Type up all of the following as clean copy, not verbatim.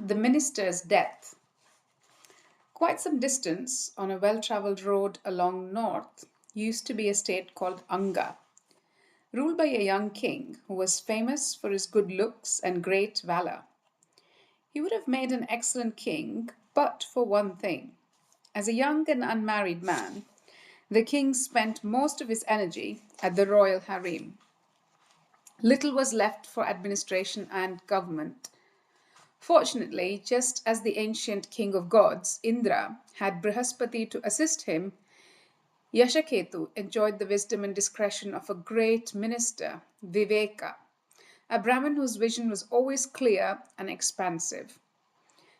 The minister's death. Quite some distance on a well traveled road along north used to be a state called Anga, ruled by a young king who was famous for his good looks and great valor. He would have made an excellent king, but for one thing. As a young and unmarried man, the king spent most of his energy at the royal harem. Little was left for administration and government. Fortunately, just as the ancient king of gods, Indra, had Brihaspati to assist him, Yashaketu enjoyed the wisdom and discretion of a great minister, Viveka, a Brahmin whose vision was always clear and expansive.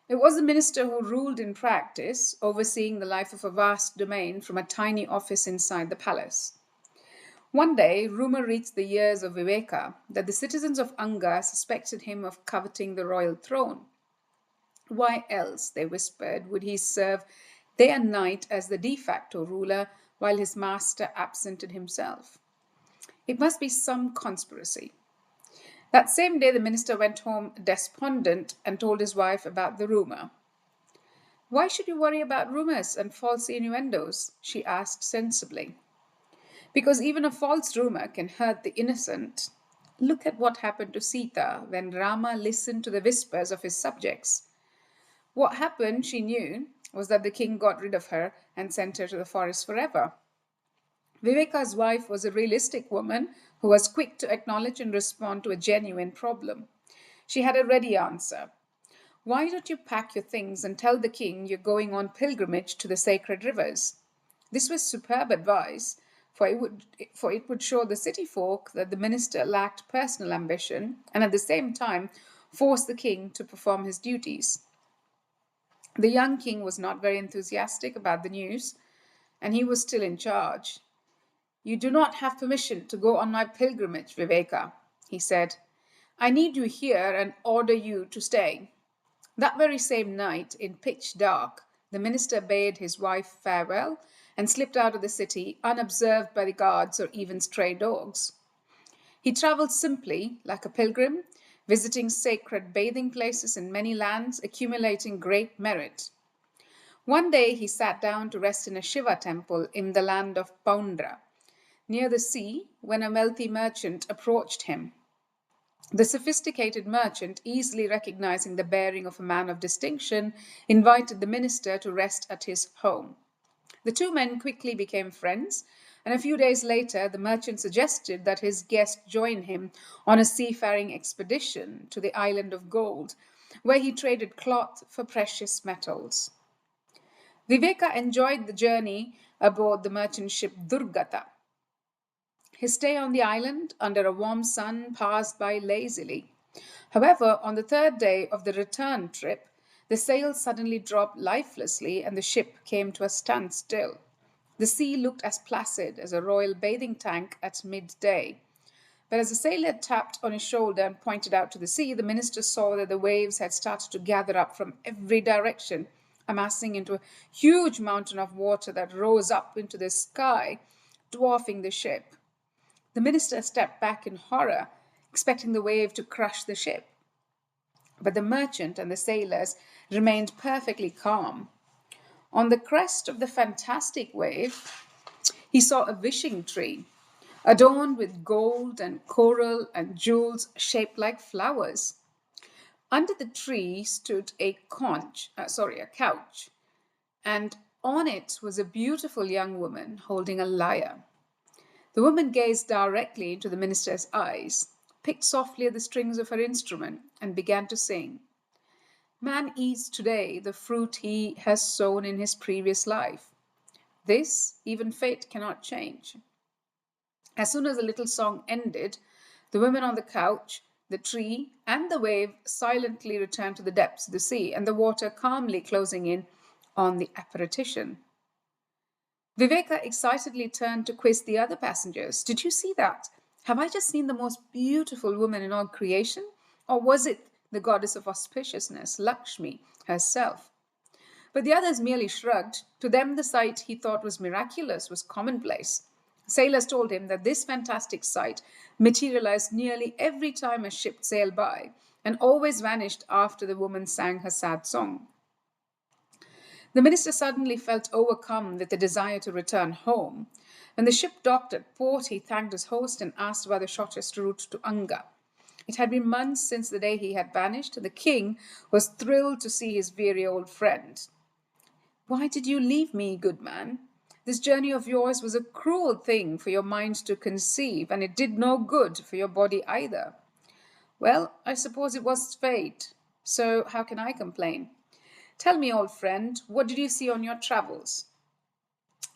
It was the minister who ruled in practice, overseeing the life of a vast domain from a tiny office inside the palace. One day, rumor reached the ears of Viveka that the citizens of Anga suspected him of coveting the royal throne. Why else, they whispered, would he serve day and night as the de facto ruler while his master absented himself? It must be some conspiracy. That same day, the minister went home despondent and told his wife about the rumor. Why should you worry about rumors and false innuendos? She asked sensibly. Because even a false rumor can hurt the innocent. Look at what happened to Sita when Rama listened to the whispers of his subjects. What happened, she knew, was that the king got rid of her and sent her to the forest forever. Viveka's wife was a realistic woman who was quick to acknowledge and respond to a genuine problem. She had a ready answer. Why don't you pack your things and tell the king you're going on pilgrimage to the sacred rivers? This was superb advice, for it would show the city folk that the minister lacked personal ambition and at the same time force the king to perform his duties. The young king was not very enthusiastic about the news, and he was still in charge. You do not have permission to go on my pilgrimage, Viveka, he said. I need you here and order you to stay. That very same night, in pitch dark, the minister bade his wife farewell and slipped out of the city, unobserved by the guards or even stray dogs. He travelled simply, like a pilgrim, visiting sacred bathing places in many lands, accumulating great merit. One day he sat down to rest in a Shiva temple in the land of Poundra, near the sea, when a wealthy merchant approached him. The sophisticated merchant, easily recognizing the bearing of a man of distinction, invited the minister to rest at his home. The two men quickly became friends, and a few days later the merchant suggested that his guest join him on a seafaring expedition to the island of gold, where he traded cloth for precious metals. Viveka enjoyed the journey aboard the merchant ship Durgata. His stay on the island under a warm sun passed by lazily. However, on the third day of the return trip, the sails suddenly dropped lifelessly and the ship came to a standstill. The sea looked as placid as a royal bathing tank at midday. But as the sailor tapped on his shoulder and pointed out to the sea, the minister saw that the waves had started to gather up from every direction, amassing into a huge mountain of water that rose up into the sky, dwarfing the ship. The minister stepped back in horror, expecting the wave to crush the ship. But the merchant and the sailors remained perfectly calm. On the crest of the fantastic wave, he saw a wishing tree, adorned with gold and coral and jewels shaped like flowers. Under the tree stood a couch, and on it was a beautiful young woman holding a lyre. The woman gazed directly into the minister's eyes, picked softly at the strings of her instrument, and began to sing. Man eats today the fruit he has sown in his previous life. This even fate cannot change. As soon as the little song ended, the women on the couch, the tree, and the wave silently returned to the depths of the sea, and the water calmly closing in on the apparition. Viveka excitedly turned to quiz the other passengers. Did you see that? Have I just seen the most beautiful woman in all creation? Or was it the goddess of auspiciousness, Lakshmi, herself? But the others merely shrugged. To them, the sight he thought was miraculous was commonplace. Sailors told him that this fantastic sight materialized nearly every time a ship sailed by, and always vanished after the woman sang her sad song. The minister suddenly felt overcome with the desire to return home. When the ship docked at port, he thanked his host and asked about the shortest route to Anga. It had been months since the day he had vanished, and the king was thrilled to see his weary old friend. "Why did you leave me, good man? This journey of yours was a cruel thing for your mind to conceive, and it did no good for your body either." "Well, I suppose it was fate, so how can I complain? Tell me, old friend, what did you see on your travels?"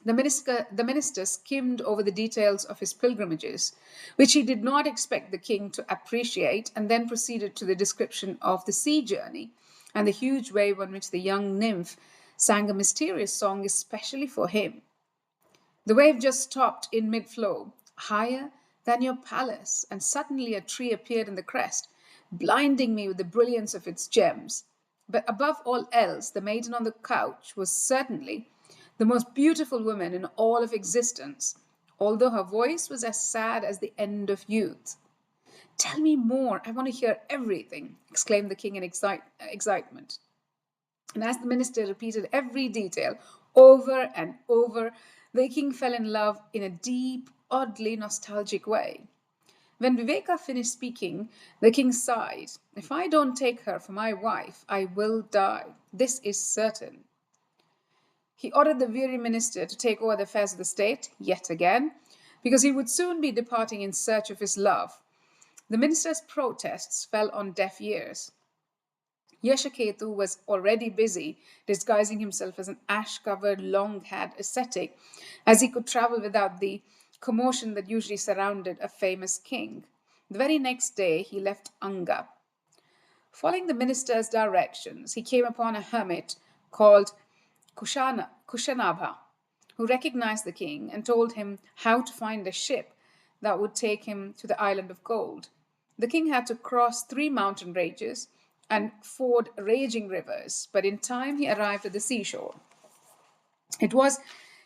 The minister skimmed over the details of his pilgrimages, which he did not expect the king to appreciate, and then proceeded to the description of the sea journey and the huge wave on which the young nymph sang a mysterious song especially for him. The wave just stopped in mid-flow, higher than your palace, and suddenly a tree appeared in the crest, blinding me with the brilliance of its gems. But above all else, the maiden on the couch was certainly the most beautiful woman in all of existence, although her voice was as sad as the end of youth. "Tell me more, I want to hear everything," exclaimed the king in excitement. And as the minister repeated every detail over and over, the king fell in love in a deep, oddly nostalgic way. When Viveka finished speaking, the king sighed. "If I don't take her for my wife, I will die. This is certain." He ordered the weary minister to take over the affairs of the state yet again, because he would soon be departing in search of his love. The minister's protests fell on deaf ears. Yashaketu was already busy disguising himself as an ash-covered, long-haired ascetic, as he could travel without the commotion that usually surrounded a famous king. The very next day he left Anga. Following the minister's directions, he came upon a hermit called Kushanabha, who recognized the king and told him how to find a ship that would take him to the island of gold. The king had to cross 3 mountain ranges and ford raging rivers, but in time he arrived at the seashore. It was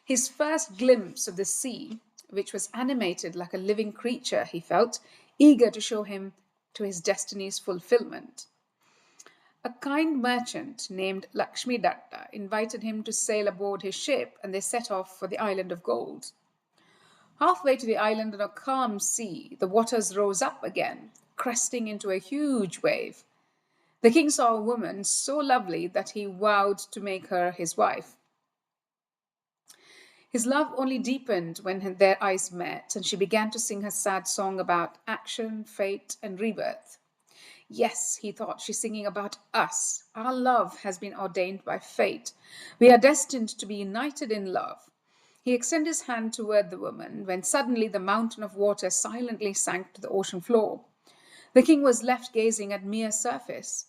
his first glimpse of the sea, which was animated like a living creature, he felt, eager to show him to his destiny's fulfillment. A kind merchant named Lakshmi Datta invited him to sail aboard his ship, and they set off for the island of gold. Halfway to the island on a calm sea, the waters rose up again, cresting into a huge wave. The king saw a woman so lovely that he vowed to make her his wife. His love only deepened when their eyes met, and she began to sing her sad song about action, fate, and rebirth. "Yes," he thought, "she's singing about us. Our love has been ordained by fate. We are destined to be united in love." He extended his hand toward the woman when suddenly the mountain of water silently sank to the ocean floor. The king was left gazing at mere surface.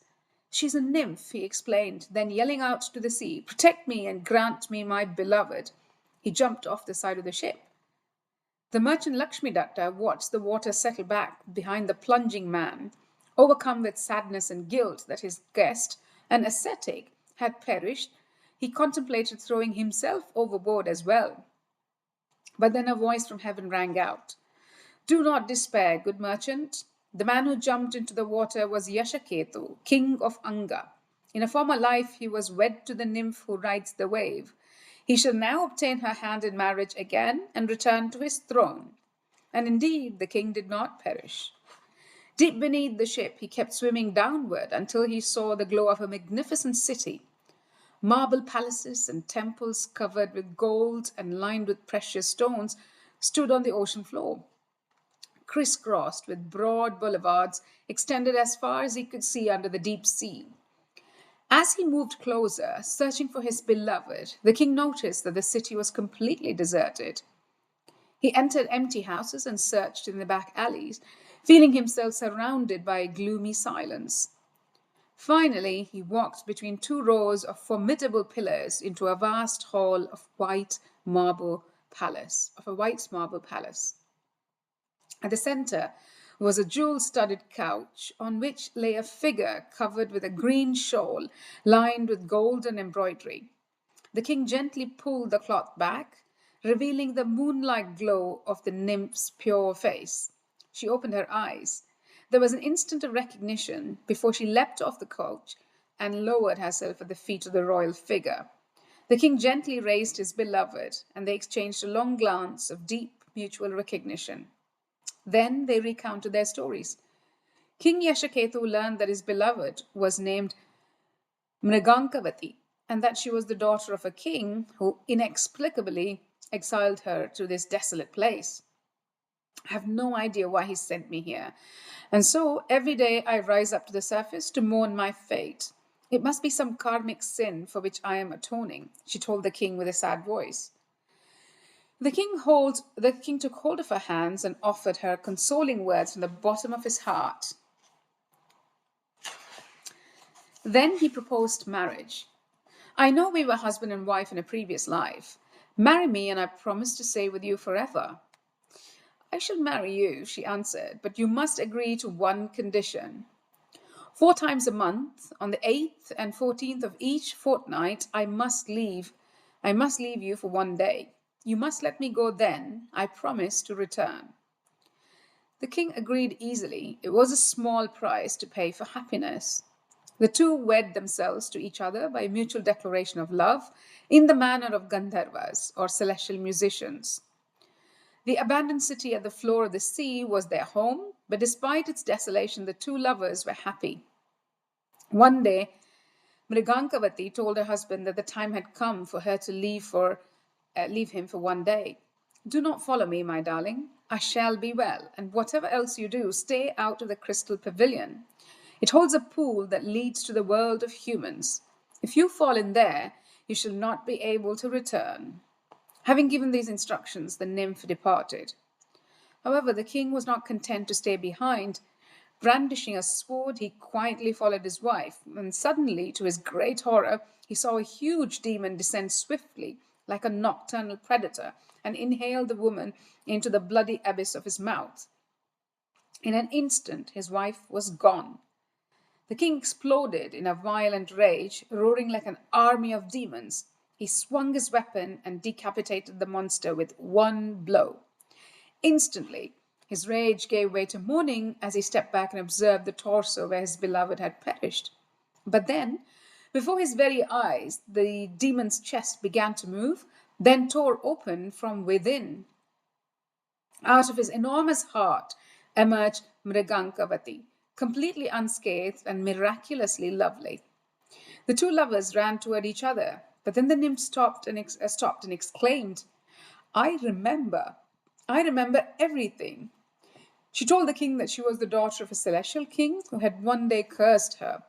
"She's a nymph," he explained, then yelling out to the sea, "Protect me and grant me my beloved," he jumped off the side of the ship. The merchant Lakshmidatta watched the water settle back behind the plunging man. Overcome with sadness and guilt that his guest, an ascetic, had perished, he contemplated throwing himself overboard as well. But then a voice from heaven rang out, "Do not despair, good merchant. The man who jumped into the water was Yashaketu, king of Anga. In a former life he was wed to the nymph who rides the wave. He shall now obtain her hand in marriage again and return to his throne." And indeed, the king did not perish. Deep beneath the ship, he kept swimming downward until he saw the glow of a magnificent city. Marble palaces and temples covered with gold and lined with precious stones stood on the ocean floor, crisscrossed with broad boulevards extended as far as he could see under the deep sea. As he moved closer, searching for his beloved, the king noticed that the city was completely deserted. He entered empty houses and searched in the back alleys, feeling himself surrounded by a gloomy silence. Finally, he walked between 2 rows of formidable pillars into a vast hall of a white marble palace. At the center was a jewel-studded couch on which lay a figure covered with a green shawl lined with golden embroidery. The king gently pulled the cloth back, revealing the moonlight glow of the nymph's pure face. She opened her eyes. There was an instant of recognition before she leapt off the coach and lowered herself at the feet of the royal figure. The king gently raised his beloved, and they exchanged a long glance of deep mutual recognition. Then they recounted their stories. King Yashaketu learned that his beloved was named Mrigankavati, and that she was the daughter of a king who inexplicably exiled her to this desolate place. I have no idea why he sent me here. And so every day I rise up to the surface to mourn my fate. It must be some karmic sin for which I am atoning, she told the king with a sad voice. The king took hold of her hands and offered her consoling words from the bottom of his heart. Then he proposed marriage. I know we were husband and wife in a previous life. Marry me and I promise to stay with you forever. I shall marry you, she answered, but you must agree to one condition. 4 times a month, on the 8th and 14th of each fortnight, I must leave you for one day. You must let me go then. I promise to return. The king agreed easily. It was a small price to pay for happiness. The two wed themselves to each other by mutual declaration of love in the manner of Gandharvas, or celestial musicians. The abandoned city at the floor of the sea was their home, but despite its desolation, the two lovers were happy. One day, Mrigankavati told her husband that the time had come for her to leave him for one day. Do not follow me, my darling. I shall be well, and whatever else you do, stay out of the crystal pavilion. It holds a pool that leads to the world of humans. If you fall in there, you shall not be able to return. Having given these instructions, the nymph departed. However, the king was not content to stay behind. Brandishing a sword, he quietly followed his wife, and suddenly, to his great horror, he saw a huge demon descend swiftly, like a nocturnal predator, and inhale the woman into the bloody abyss of his mouth. In an instant, his wife was gone. The king exploded in a violent rage, roaring like an army of demons. He swung his weapon and decapitated the monster with one blow. Instantly, his rage gave way to mourning as he stepped back and observed the torso where his beloved had perished. But then, before his very eyes, the demon's chest began to move, then tore open from within. Out of his enormous heart emerged Mrigankavati, completely unscathed and miraculously lovely. The two lovers ran toward each other, but then the nymph stopped and exclaimed, I remember everything. She told the king that she was the daughter of a celestial king who had one day cursed her.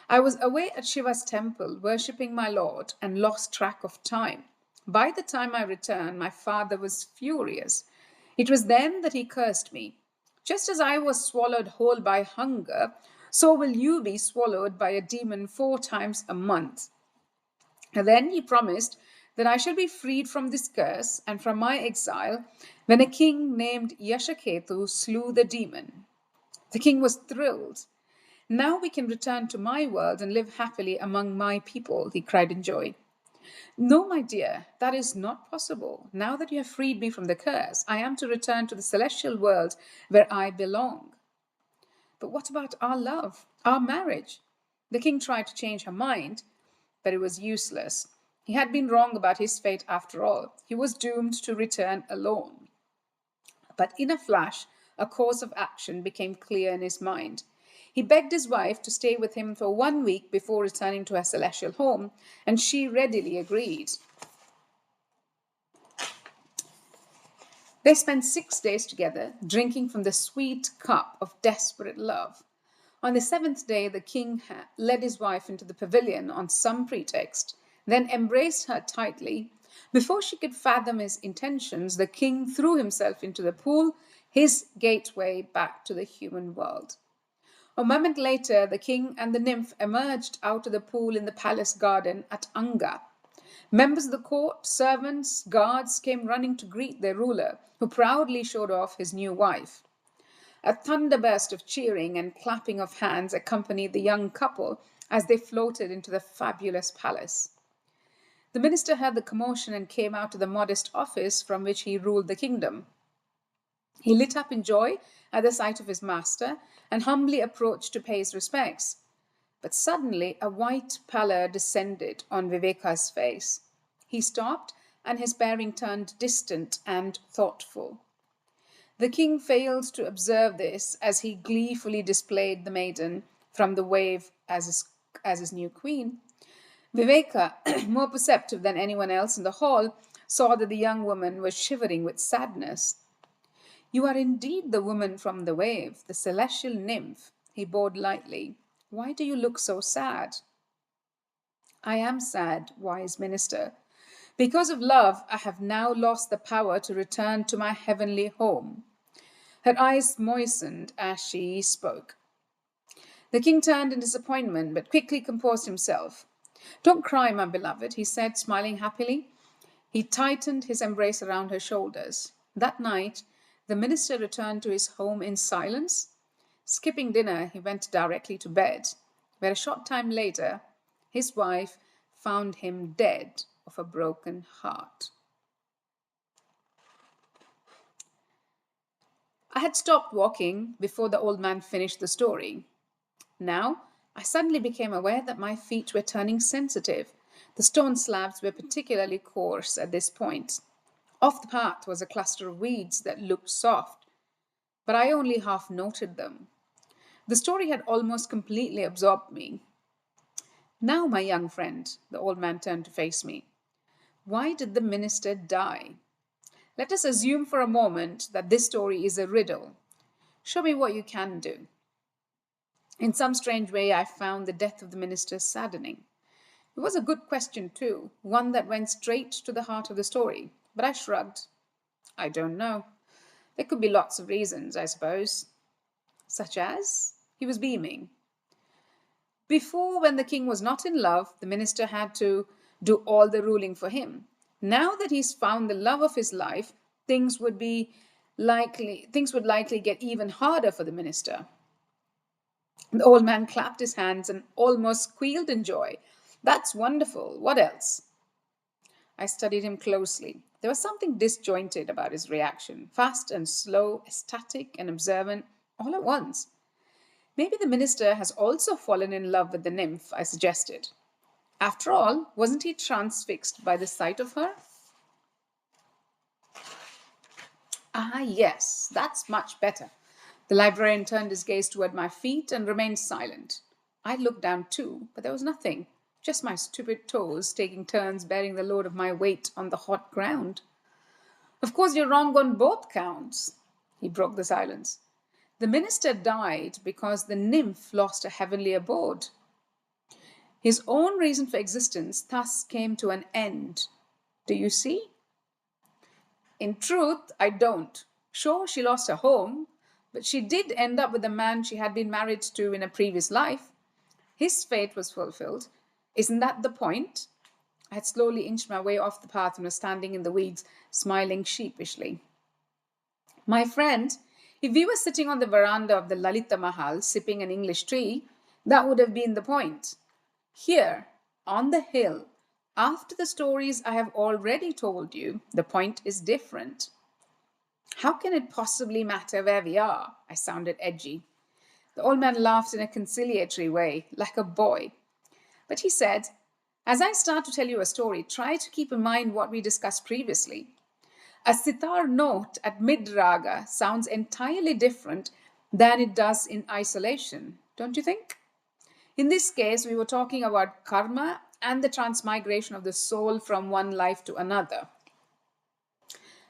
I was away at Shiva's temple worshipping my lord and lost track of time. By the time I returned, my father was furious. It was then that he cursed me. Just as I was swallowed whole by hunger, so will you be swallowed by a demon 4 times a month. And then he promised that I shall be freed from this curse and from my exile when a king named Yashaketu slew the demon. The king was thrilled. Now we can return to my world and live happily among my people, he cried in joy. No, my dear, that is not possible. Now that you have freed me from the curse, I am to return to the celestial world where I belong. But what about our love, our marriage? The king tried to change her mind, but it was useless. He had been wrong about his fate after all. He was doomed to return alone. But in a flash, a course of action became clear in his mind. He begged his wife to stay with him for 1 week before returning to her celestial home, and she readily agreed. They spent 6 days together, drinking from the sweet cup of desperate love. On the 7th day, the king led his wife into the pavilion on some pretext, then embraced her tightly. Before she could fathom his intentions, the king threw himself into the pool, his gateway back to the human world. A moment later, the king and the nymph emerged out of the pool in the palace garden at Anga. Members of the court, servants, guards came running to greet their ruler, who proudly showed off his new wife. A thunderburst of cheering and clapping of hands accompanied the young couple as they floated into the fabulous palace. The minister heard the commotion and came out to the modest office from which he ruled the kingdom. He lit up in joy at the sight of his master and humbly approached to pay his respects. But suddenly a white pallor descended on Viveka's face. He stopped, and his bearing turned distant and thoughtful. The king failed to observe this as he gleefully displayed the maiden from the wave as his new queen. Viveka, more perceptive than anyone else in the hall, saw that the young woman was shivering with sadness. "You are indeed the woman from the wave, the celestial nymph," he bowed lightly. "Why do you look so sad?" "I am sad, wise minister. Because of love, I have now lost the power to return to my heavenly home." Her eyes moistened as she spoke. The king turned in disappointment, but quickly composed himself. "Don't cry, my beloved," he said, smiling happily. He tightened his embrace around her shoulders. That night, the minister returned to his home in silence. Skipping dinner, he went directly to bed, where a short time later, his wife found him dead of a broken heart. I had stopped walking before the old man finished the story. Now, I suddenly became aware that my feet were turning sensitive. The stone slabs were particularly coarse at this point. Off the path was a cluster of weeds that looked soft, but I only half noted them. The story had almost completely absorbed me. "Now, my young friend," the old man turned to face me, "why did the minister die? Let us assume for a moment that this story is a riddle. Show me what you can do." In some strange way, I found the death of the minister saddening. It was a good question, too, one that went straight to the heart of the story, but I shrugged. "I don't know. There could be lots of reasons, I suppose." "Such as?" He was beaming. "Before, when the king was not in love, the minister had to do all the ruling for him. Now that he's found the love of his life, things would likely get even harder for the minister." The old man clapped his hands and almost squealed in joy. "That's wonderful. What else?" I studied him closely. There was something disjointed about his reaction, fast and slow, ecstatic and observant, all at once. "Maybe the minister has also fallen in love with the nymph," I suggested. "After all, wasn't he transfixed by the sight of her?" "Ah, yes, that's much better." The librarian turned his gaze toward my feet and remained silent. I looked down too, but there was nothing, just my stupid toes taking turns bearing the load of my weight on the hot ground. "Of course, you're wrong on both counts." He broke the silence. "The minister died because the nymph lost her heavenly abode. His own reason for existence thus came to an end. Do you see?" "In truth, I don't. Sure, she lost her home, but she did end up with the man she had been married to in a previous life. His fate was fulfilled. Isn't that the point?" I had slowly inched my way off the path and was standing in the weeds, smiling sheepishly. "My friend, if we were sitting on the veranda of the Lalita Mahal sipping an English tea, that would have been the point. Here, on the hill, after the stories I have already told you, the point is different." "How can it possibly matter where we are?" I sounded edgy. The old man laughed in a conciliatory way, like a boy. But he said, "As I start to tell you a story, try to keep in mind what we discussed previously. A sitar note at mid-raga sounds entirely different than it does in isolation, don't you think? In this case, we were talking about karma and the transmigration of the soul from one life to another."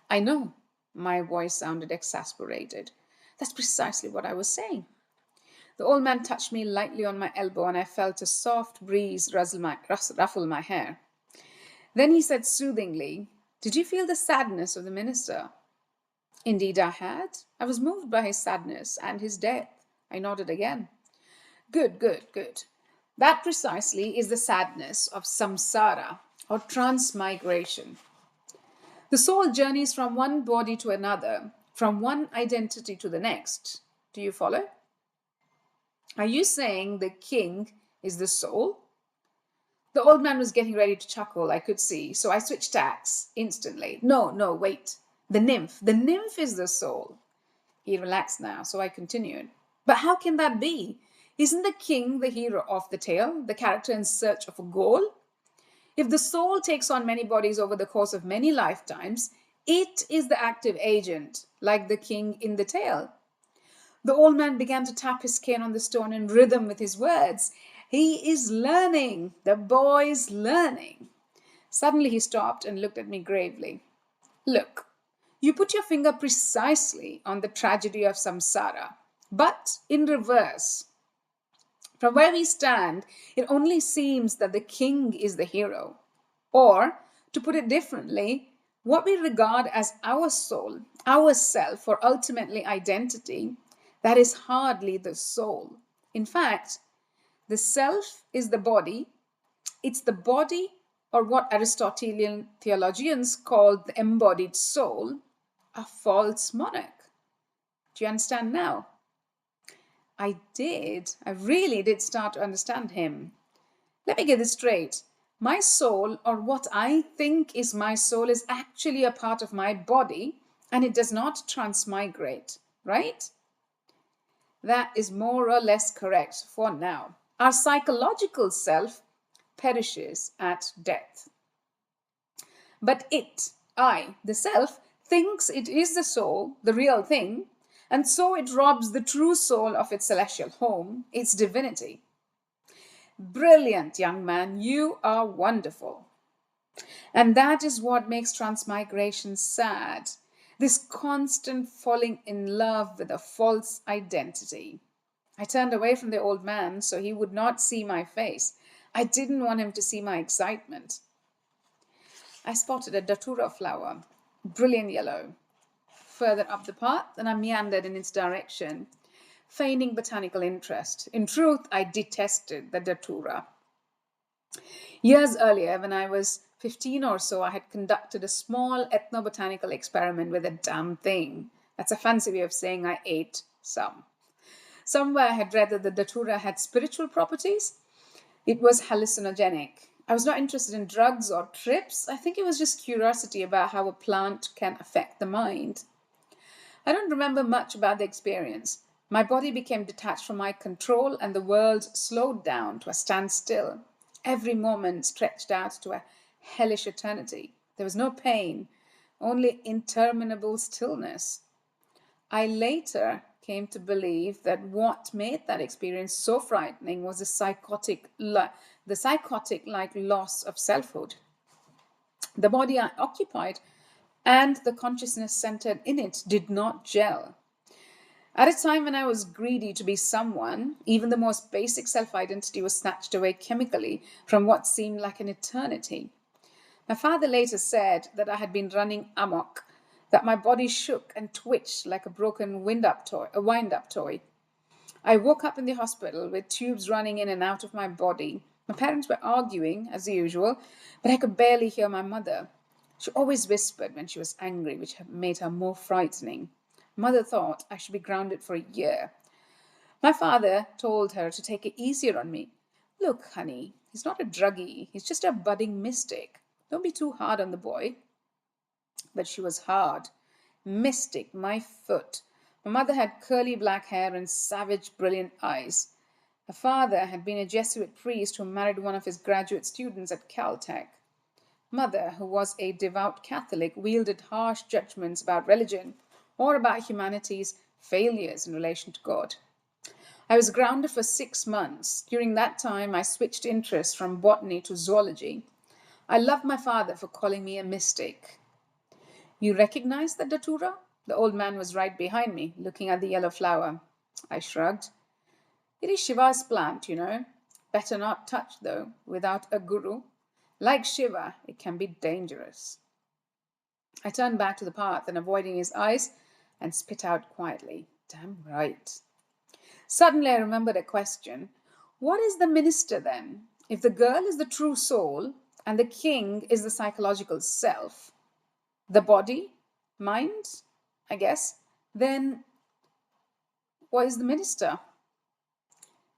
"I know." My voice sounded exasperated. "That's precisely what I was saying." The old man touched me lightly on my elbow, and I felt a soft breeze ruffle my hair. Then he said soothingly, "Did you feel the sadness of the minister?" "Indeed, I had. I was moved by his sadness and his death." I nodded again. Good, good, good. That precisely is the sadness of samsara, or transmigration. The soul journeys from one body to another, from one identity to the next. Do you follow? Are you saying the king is the soul?" The old man was getting ready to chuckle, I could see, so I switched tacks instantly. No, no, wait. The nymph is the soul. He relaxed now, so I continued. But how can that be? Isn't the king the hero of the tale, the character in search of a goal? If the soul takes on many bodies over the course of many lifetimes, it is the active agent, like the king in the tale. The old man began to tap his cane on the stone in rhythm with his words. He is learning. The boy's learning. Suddenly he stopped and looked at me gravely. Look, you put your finger precisely on the tragedy of samsara, but in reverse. From where we stand, it only seems that the king is the hero. Or, to put it differently, what we regard as our soul, our self, or ultimately identity, that is hardly the soul. In fact, the self is the body. It's the body, or what Aristotelian theologians call the embodied soul, a false monarch. Do you understand now? I did. I really did start to understand him. Let me get this straight. My soul, or what I think is my soul, is actually a part of my body and it does not transmigrate, right? That is more or less correct for now. Our psychological self perishes at death. But the self, thinks it is the soul, the real thing, and so it robs the true soul of its celestial home, its divinity. Brilliant, young man, you are wonderful. And that is what makes transmigration sad. This constant falling in love with a false identity. I turned away from the old man so he would not see my face. I didn't want him to see my excitement. I spotted a datura flower, brilliant yellow, further up the path, and I meandered in its direction, feigning botanical interest. In truth, I detested the datura. Years earlier, when I was 15 or so, I had conducted a small ethnobotanical experiment with a damn thing. That's a fancy way of saying I ate some. Somewhere I had read that the datura had spiritual properties. It was hallucinogenic. I was not interested in drugs or trips. I think it was just curiosity about how a plant can affect the mind. I don't remember much about the experience. My body became detached from my control and the world slowed down to a standstill. Every moment stretched out to a hellish eternity. There was no pain, only interminable stillness. I later came to believe that what made that experience so frightening was the psychotic-like loss of selfhood. The body I occupied and the consciousness centered in it did not gel. At a time when I was greedy to be someone, even the most basic self-identity was snatched away chemically from what seemed like an eternity. My father later said that I had been running amok, that my body shook and twitched like a broken wind-up toy. I woke up in the hospital with tubes running in and out of my body. My parents were arguing, as usual, but I could barely hear my mother. She always whispered when she was angry, which made her more frightening. Mother thought I should be grounded for a year. My father told her to take it easier on me. Look, honey, he's not a druggie. He's just a budding mystic. Don't be too hard on the boy. But she was hard. Mystic, my foot. My mother had curly black hair and savage, brilliant eyes. Her father had been a Jesuit priest who married one of his graduate students at Caltech. Mother, who was a devout Catholic, wielded harsh judgments about religion or about humanity's failures in relation to God. I was grounded for 6 months. During that time, I switched interests from botany to zoology. I loved my father for calling me a mystic. You recognize the datura? The old man was right behind me, looking at the yellow flower. I shrugged. It is Shiva's plant, you know. Better not touch, though, without a guru. Like Shiva, it can be dangerous. I turned back to the path and, avoiding his eyes, and spit out quietly. Damn right. Suddenly I remembered a question. What is the minister then? If the girl is the true soul and the king is the psychological self, the body, mind, I guess, then what is the minister?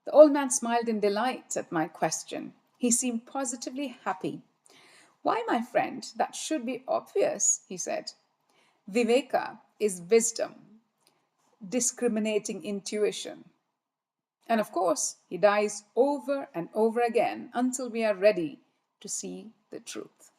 The old man smiled in delight at my question. He seemed positively happy. Why, my friend, that should be obvious, he said. Viveka is wisdom. discriminating intuition. And of course, he dies over and over again until we are ready to see the truth.